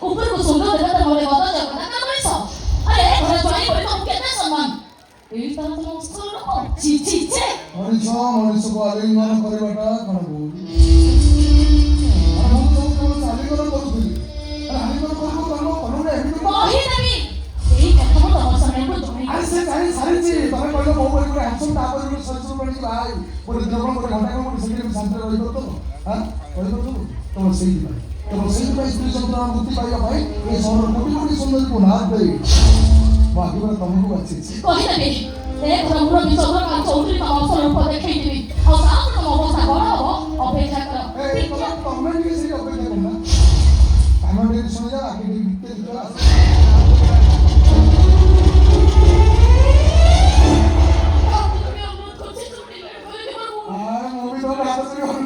ଉପରକୁ ସୁନ୍ଦର ଦେଖାତେ ମଳେ ଗଦ ଜଗନ୍ନାଥ ମଣିଷ। ଆରେ ଘରେ ଜ୍ୱାଇଁ ବୋଲି ତମକୁ କେତେ ସମ୍ମାନ। ଏଇ ତାର ତମ ଅସ୍ତ୍ର ଲୋକ। ଛି ଛି ଛି। ମଣିଷକୁ ଆଲିଙ୍ଗନ କରିବାଟା କଣ ଭୁଲ? ମୁଁ ତ କେବଳ ଆଲିଙ୍ଗନ କରୁଥିଲି। ଆଲିଙ୍ଗନ କରୁ ତମ କଲୁରେ ଏମିତି କହିଦେବି। ଏଇ କଥା ମୁଁ ତମ ସାମ୍ନାରେ ଜଣେଇ। ଆରେ ସେ ଜାଣି ସାରିଛି। ତମେ କହିଲ ମୋ ଉପରେ ଗୋଟେ ହ୍ୟାଣ୍ଡସମ୍ ତାପରେ ଗୋଟେ ଶରୀର ପାଣିକି ବାହା ହେଇ ଗୋଟେ ଦ୍ରବଣ ଗୋଟେ ଘଣ୍ଟା ଗୋଟେ ସେକେଣ୍ଡ ଶାନ୍ତିରେ ରହିପାରୁଥିବ। ହଁ କହିପାରୁଥିବ ତମ ସେଇଥିପାଇଁ ସ୍ତ୍ରୀ ଯନ୍ତ୍ରଣା ମୁକ୍ତି ପାଇବା ପାଇଁ ଏ ସହରର କୋଟି କୋଟି ସୁନ୍ଦରୀକୁ ନାଥ ଦେଇ ମୁଁ ଆଗରେ ତମକୁ ବାଛିଛି। କହିଦେବି। ଏ ଘର ମୁରବି ଚନ୍ଦ୍ରକାନ୍ତ ଚୌଧୁରୀ ତମ ଅସଲ ରୂପ ଦେଖେଇଦେବି। ଆଉ ତାପରେ ତମ ଅବସ୍ଥା କଣ ହବ ଅପେକ୍ଷା କର। ତମେ ଟିକେ ସେଇ ଅପେକ୍ଷା କରୁନା। କାନ ଟିକେ ଶୁଣିଯାଅ ଆଗେ ଟିକେ ଭିତରେ ଆସ। ମୁଁ ବି ତମ ହାତ ଧରି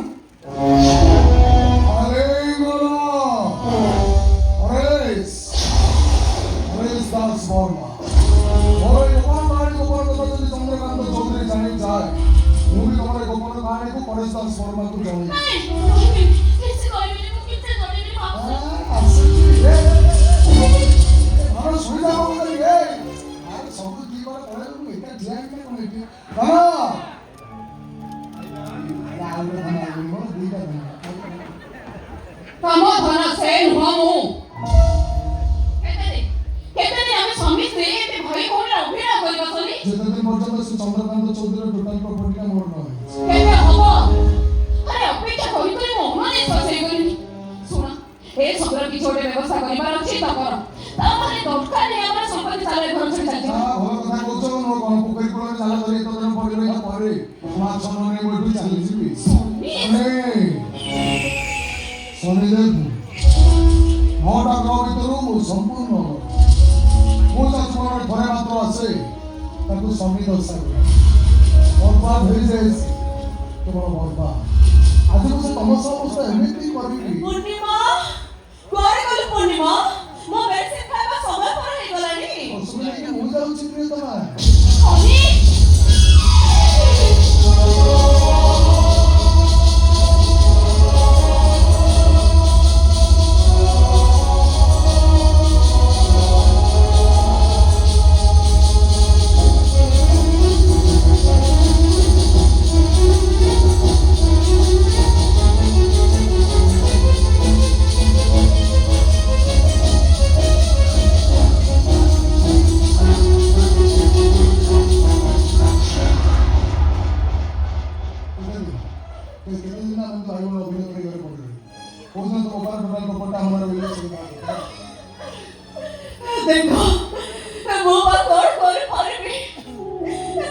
দাস বর্মা ମୋର ଏ ଗୋପନ କାହାଣୀ ଗୋପନ କଥା ଯଦି ଚନ୍ଦ୍ରକାନ୍ତ ଚୌଧୁରୀ ଜାଣି ଯାଏ ମୁଁ ବି ତମର ଗୋପନ କାହାଣୀକୁ ପରେଶ ଦାସ ବର୍ମାକୁ ଜଣେଇବି। ଭଲ ସୁବିଧା ହବ ସବୁ ଦି ବାର ପଳେଇବୁ ମୁଁ ଏକା ଠିଆ ହେଇକି କଣ ଏଠି ତମ ଧନ ସେ ନୁହଁ ମୁଁ। ଯେତେଦିନ ପର୍ଯ୍ୟନ୍ତ ସେ ଚନ୍ଦ୍ରକାନ୍ତ ଚୌଧୁରୀର ଟୋଟାଲ ପ୍ରପର୍ଟିଟା ମୋର ନ ହେଇଛି। କେବେ ହବ? ଆରେ ଅପେକ୍ଷା କରି କରି ମୁଁ ଅମାନିତ ହେଇଗଲିଣି। ଶୁଣ ଏ ସବୁର କିଛି ଗୋଟେ ବ୍ୟବସ୍ଥା କରିବାର ଅଛି ତ କର। ତାପରେ ଦରକାର ନାହିଁ ଆମର ସମ୍ପତ୍ତି ଚାଲେ ଘର ଛାଡ଼ି ଚାଲିଯିବ। ଭଲ କଥା କହୁଛ। ମୋର କଣ ପୋଖରୀ କୂଳରେ ଚାଲ ଧରି ଏତେ ଦିନ ପଡ଼ି ରହିଲା ପରେ ମାଛ ନ ନେଇ ମୁଁ ଏଠୁ ଚାଲିଯିବି। ଶନିଦେବ 9ଟା ଗ୍ରହ ଭିତରୁ ମୁଁ ସମ୍ପୂର୍ଣ୍ଣ ମୁଁ ତ ଜୀବନରେ ଥରେ ମାତ୍ର ଆସେ ତାକୁ ଶନି ଦଶା ବର୍ବାଦ ହେଇଯାଏ କେବଳ ବର୍ବାଦ। ଆଜି ମୁଁ ସେ ତମ ସମସ୍ତ ଏମିତି କରିବି। ପୂର୍ଣ୍ଣିମା କୁଆଡ଼େ ଗଲୁ ପୂର୍ଣ୍ଣିମା? ମୋ ମେଡିସିନ ଖାଇବା ସମୟ ପରେ ହେଇଗଲାଣି। ମୁଁ ଯାଉଛି ପ୍ରିୟତମା। देखो ମୁଁ ବା କଣ କରିପାରିବି?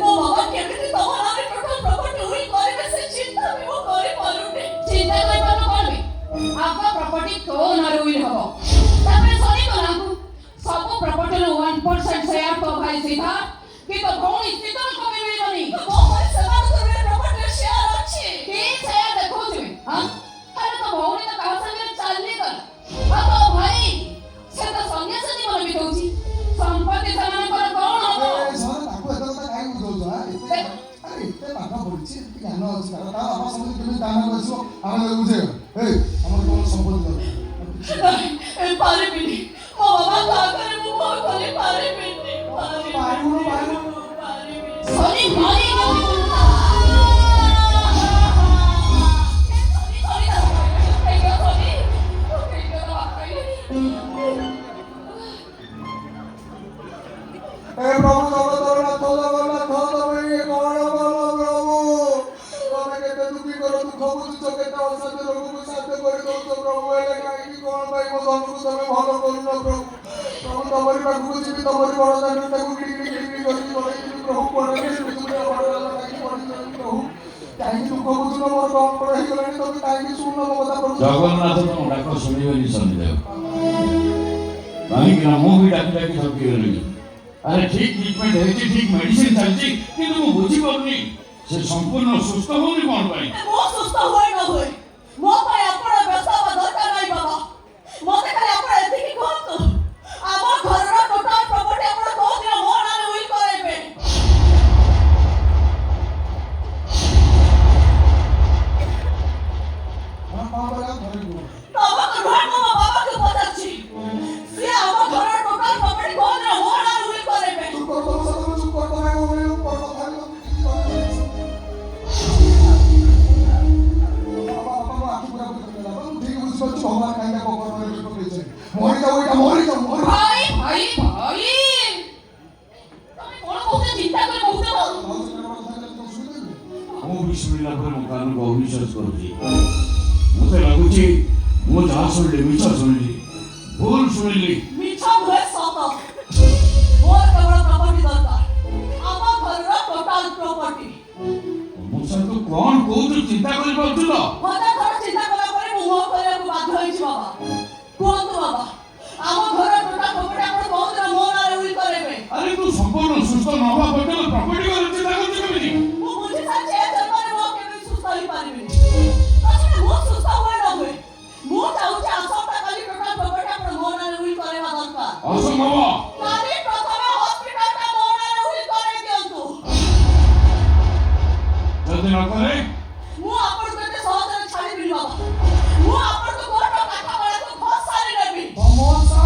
ମୋ ବାବା କେମିତି ତମ ନାମରେ ଟୋଟାଲ ପ୍ରପର୍ଟି ଉଇଲ୍ କରିବେ ସେ ଚିନ୍ତା ବି ମୁଁ କରିପାରୁନି। ଚିନ୍ତା କରିପାରୁନ କରିବି। ଆଗ ପ୍ରପର୍ଟି ତୋ ନାଁରେ ଉଇଲ୍ ହବ। ତାପରେ ସରିବ ନାକୁ ସବୁ ପ୍ରପର୍ଟିର 1% ସେୟାର ତ ଭାଇ ସିଧା କି ତ ଭଉଣୀ ଶୀତଳ କମି ମିଳିବନି। ମୋ ଭାଇ ସେମାନଙ୍କର ପ୍ରପର୍ଟିର ସେୟାର ଅଛି। କି ସେୟାର ଦେଖଉଛୁ? ହଁ ଆରେ ତ ଭଉଣୀ ତ କାହା ସାଙ୍ଗରେ ଚାଲିଗଲା। ଆଉ ତ ଭାଇ ସେ ତ ସନ୍ନ୍ୟାସ ଜୀବନ ବିତଉଛି। ସମ୍ପତ୍ତି ସେମାନଙ୍କର କଣ ହବ? ତାକୁ ଏତେ କଥା କାହିଁ ବୁଝଉଛ? ଆରେ ଏତେ ପାଠ ପଢିଛି ଏତେ ଜ୍ଞାନ ଅଛି ତା ବାପା ସମସ୍ତେ କେମିତି ଦାନ ଆସିବ ଆମେ ବୁଝେଇବା। ଆମର କଣ ସମ୍ପତ୍ତି ଦରକାର? ପାରିବିନି। ମୋ ବାବାଙ୍କ ଆଗରେ ମୁଁ କଣ କରିପାରିବିନି। ସରି ମାରି ପ୍ରଭୁ ଜଗତରନାଥ ଜଗନ୍ନାଥ ତମେ କଣ କଲ ପ୍ରଭୁ? ତମେ କେତେ ଦୁଃଖୀ କର ଦୁଃଖ ବୁଝୁଛ କେତେ ଅସାଧ୍ୟ ରୋଗକୁ ସାଧ୍ୟ କରିଦଉଛ ପ୍ରଭୁ। ହେଲେ କାହିଁକି କଣ ପାଇଁ ମୋ ଧନକୁ ତମେ ଭଲ କରୁନ ପ୍ରଭୁ? ପ୍ରଭୁ ତମରି ପାଖକୁ ଯିବି ତମରି ବଡ଼ ଦାଣ୍ଡରେ ତାକୁ କିଣିକି କରିକି ବଢ଼େଇବି ପ୍ରଭୁ। ପଢ଼େଇବି ପ୍ରଭୁ କାହିଁକି ଦୁଃଖ ବୁଝୁନ? ମୋର କଣ କଣ ହେଇଗଲାଣି ତମେ କାହିଁକି ଶୁଣୁନ ମୋ କଥା ପ୍ରଭୁ? ଜଗନ୍ନାଥ ତମ ଡାକ ଶୁଣିବେନି ଶନିଦେବ। କାହିଁକି ନା ମୁଁ ବି ଡାକି ଡାକି ଥକିଗଲିଣି। ଆରେ ଠିକ୍ ଟ୍ରିଟମେଣ୍ଟ ହେଇଛି ଠିକ୍ ମେଡିସିନ ଚାଲିଛି କିନ୍ତୁ ମୁଁ ବୁଝିପାରୁନି ସେ ସମ୍ପୂର୍ଣ୍ଣ ସୁସ୍ଥ ହଉନି କଣ ପାଇଁ? ମୁଁ ସୁସ୍ଥ ହୁଏ ନ ହୁଏ ମୋ ପାଇଁ ଆପଣ ବ୍ୟସ୍ତ ହେବା ଦରକାର ନାହିଁ ବାବା। ମୋତେ ଖାଲି ଆପଣ ଏତିକି କୁହନ୍ତୁ ଆମ ଘରର ଟୋଟାଲ ପ୍ରପର୍ଟି ଆପଣ କୋଉଦିନ ମୋ ନାଁରେ ଉଇଲ୍ କରାଇବେ? ତମକୁ ନୁହେଁ ମୁଁ ମୋ ବାବାକୁ ପଚାରୁଛି। ବି ଶୁଣିଲା ପରେ ମୋ କାନକୁ ଅବିଶ୍ୱାସ କରୁଛି। ମୋତେ ଲାଗୁଛି ମୁଁ ଯାହା ଶୁଣିଲି ମିଛ ଶୁଣିଲି, ଭୁଲ ଶୁଣିଲି। ମିଛ ନୁହେଁ ସତ। ମୋର କେବଳ ପ୍ରପର୍ଟି ଦରକାର, ଆମ ଘରର ଟୋଟାଲ ପ୍ରପର୍ଟି। ମୁଁ ସାର୍ ତୁ କଣ କହୁଛୁ ଚିନ୍ତା କରିପାରୁଛୁ ତ? ହଜାର ଥର ଚିନ୍ତା କଲା ପରେ ମୁଁ ମୁହଁ କରିବାକୁ ବାଧ୍ୟ ହେଇଛି ବାବା। କୁହନ୍ତୁ ବାବା, ଆମ ଘର ଟୋଟାଲ ପ୍ରପର୍ଟି ଆପଣ କୋଉ ଦିନ ମୋ ନାଁରେ ଉଇଲ୍ କରାଇବେ? ଆରେ ତୁ ସମ୍ପୂର୍ଣ୍ଣ ସୁସ୍ଥ ନ ହବା ପର୍ଯ୍ୟନ୍ତ ପ୍ରପର୍ଟି କଥା ଚିନ୍ତା କରୁଛୁ କେମିତି? ମୁଁ ବୁଝି ସାରିଛି ଏ ଜନ୍ମରେ ମୁଁ ଆଉ କେବେ ସୁସ୍ଥ ହେଇପାରିବିନି। ତାଛଡ଼ା ମୁଁ ସୁସ୍ଥ ହୁଏ ନ ହୁଏ, ମୁଁ ଚାହୁଁଛି ଆସନ୍ତାକାଲି ଟୋଟାଲ ପ୍ରପର୍ଟି ଆପଣ ମୋ ନାଁରେ ଉଇଲ୍ କରାଇବା ଦରକାର। ଅସମ୍ଭବ। କାଲି ପ୍ରଥମେ ହସ୍ପିଟାଲଟା ମୋ ନାଁରେ ଉଇଲ୍ କରାଇ ଦିଅନ୍ତୁ। ଯଦି ନ କରେ ମୁଁ ଆପଣଙ୍କୁ ଏତେ ସହଜରେ ଛାଡ଼ିବିନି ବାବା। ମୁଁ ଆପଣଙ୍କୁ କୋର୍ଟ କାଠଗଳାକୁ ଘୋଷାରି ନେବି। ତମସା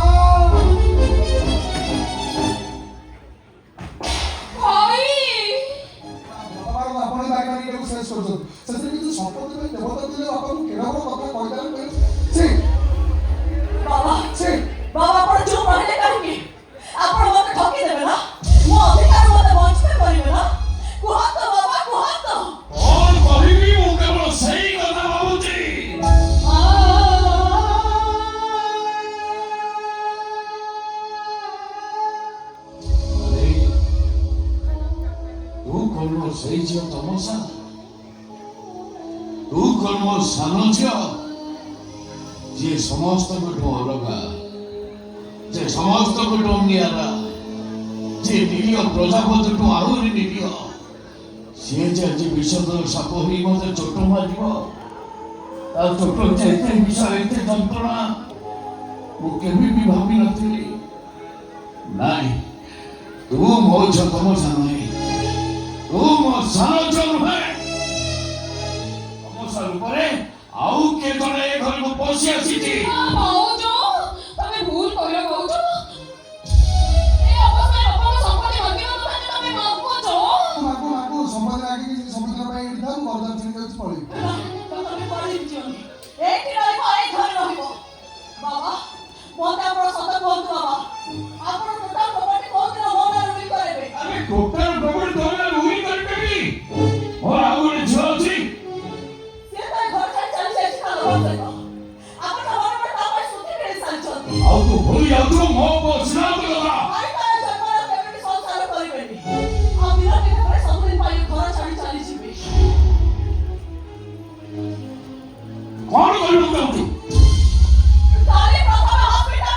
ଭାଇ ଭଗବାନ ଆପଣ ବାଇକାରୀକୁ ଶେଷ କରୁଛନ୍ତି। ସେଥିରେ କିନ୍ତୁ ସମ୍ପତ୍ତି ପାଇଁ ଦେବତା ଦିଲେ ବାପାଙ୍କୁ କେଡ଼େ ବଡ଼ କଥା କହିଦେଲେ କହିଲେ ସେ ବାବା ସେ ବାବା ଆପଣ ଚୁପ୍ ରହିଲେ କାହିଁକି? ଆପଣ ମୋତେ ଠକି ଦେବେ ନା? ମୋ ଅଧିକାର ମୋତେ ବଞ୍ଚିତ କରିବେ ନା? କୁହନ୍ତୁ ବାବା କୁହନ୍ତୁ। କଣ କହିବି? ମୁଁ କେବଳ ସେଇ କଥା ଭାବୁଛି। ଆରେ, ତୁ କଣ ମୋ ସେଇ ଝିଅ ତମସା? ତୁ କଣ ମୋ ସାନ ଝିଅ ଯିଏ ସମସ୍ତଙ୍କଠୁ ଅଲଗା, ଯେ ସମସ୍ତଙ୍କଠୁ ନିଆରା, ଯେ ନିରୀହ ପ୍ରଜାପତିଠୁ ଆହୁରି ନିରୀହ, ସିଏ ଯେ ଆଜି ବିଷଧର ସାପ ହୋଇ ମୋତେ ଚୋଟ ମାରିବ, ତା ଚୋଟ ଯେ ଏତେ ବିଷ ଏତେ ଯନ୍ତ୍ରଣା ମୁଁ କେବେ ବି ଭାବିନଥିଲି। ନାଇଁ, ତୁ ମୋ ଝିଅ ତମସା ନୁହେଁ, ତୁ ମୋ ସାନ ଝିଅ ନୁହେଁ। ତମସା ରୂପରେ ଆଉ କିଏ ଜଣେ ଏ ଘରକୁ ପଶି ଆସିଛି। ଭାଉଜ ତମେ ଭୁଲ କହିଲ ଭାଉଜ। ଏ ଅବସ୍ଥାରେ ବାପାଙ୍କ ସମ୍ପତ୍ତି ମାଗିବାକୁ ହେଲେ ତମେ ମାଗୁଛ। ମାଗୁ ମାଗୁ ସମ୍ପତ୍ତି ଲାଗିକି ସବୁଦିନ ପାଇଁ ଏଠି ଥାଉ ବର୍ତ୍ତମାନ ଚିନ୍ତା ହେଉଛି ପଳେଇବି। ତମେ ପଳେଇବି ଯିବନି, ଏଇଠି ରହିବ, ଏଇ ଘରେ ରହିବ। ବାବା ମୋତେ ଆପଣ ସତ କୁହନ୍ତୁ ବାବା, ଆପଣ ଟୋଟାଲ ପ୍ରପର୍ଟି କୋଉ ଦିନ ମୋ ନାଁରେ ଉଇଲ୍ କରାଇବେ? ଆରେ ଟୋଟାଲ ପ୍ରପର୍ଟି ତମେ ଉଇଲ୍ କରିପାରିବି? ମୋର ଆଉ ଗୋଟେ ଝିଅ ଅଛି। ସିଏ ତ ଏ ଘର ଛାଡ଼ି ଚାଲି ଯାଇଛି ତା ଲୋଭ ସହିତ। ଆପଣ ମନେ ମନେ ତା ପାଇଁ ସୁଧି ମିଳି ସାରିଛନ୍ତି। ଆଉ ତୁ ଭୁଲି ଯାଉଛୁ ମୋ ସିଦ୍ଧାନ୍ତ କଥା। ଭାଇ ତାର ଜନ୍ମରେ ଆଉ କେବେ ବି ସଂସାର କରିବେନି। ଆଉ ବିରତି ଭାବରେ ସବୁଦିନ ପାଇଁ ଘର ଛାଡ଼ି ଚାଲିଯିବେ। କଣ କରିବାକୁ ଚାହୁଁଛୁ?